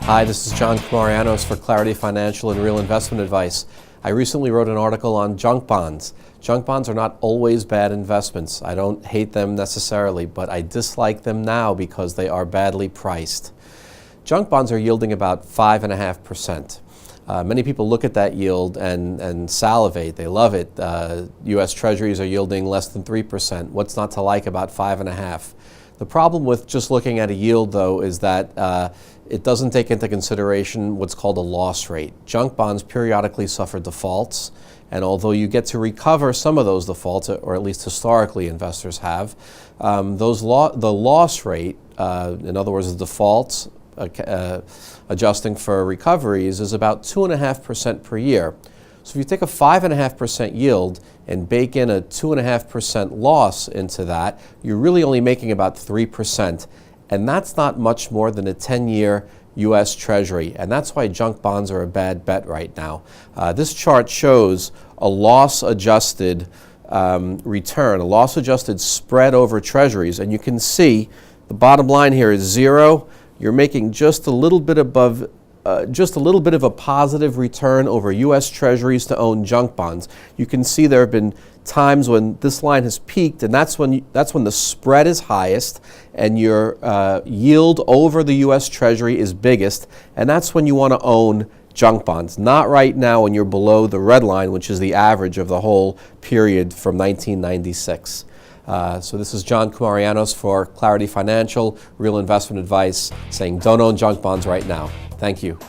Hi, this is John Coumarianos for Clarity Financial and Real Investment Advice. I recently wrote an article on junk bonds. Junk bonds are not always bad investments. I don't hate them necessarily, but I dislike them now because they are badly priced. Junk bonds are yielding about 5.5%. Many people look at that yield and salivate. They love it. U.S. Treasuries are yielding less than 3%. What's not to like about 5.5%? The problem with just looking at a yield, though, is that it doesn't take into consideration what's called a loss rate. Junk bonds periodically suffer defaults, and although you get to recover some of those defaults, or at least historically investors have, the loss rate, in other words, the defaults, adjusting for recoveries, is about 2.5% per year. So if you take a 5.5% yield and bake in a 2.5% loss into that, you're really only making about 3%. And that's not much more than a 10-year U.S. Treasury. And that's why junk bonds are a bad bet right now. This chart shows a loss-adjusted return, a loss-adjusted spread over Treasuries. And you can see the bottom line here is 0. You're making just a little bit above just a little bit of a positive return over U.S. Treasuries to own junk bonds. You can see there have been times when this line has peaked, and that's when the spread is highest and your yield over the U.S. Treasury is biggest, and that's when you want to own junk bonds. Not right now when you're below the red line, which is the average of the whole period from 1996. So this is John Coumarianos for Clarity Financial, Real Investment Advice, saying don't own junk bonds right now. Thank you.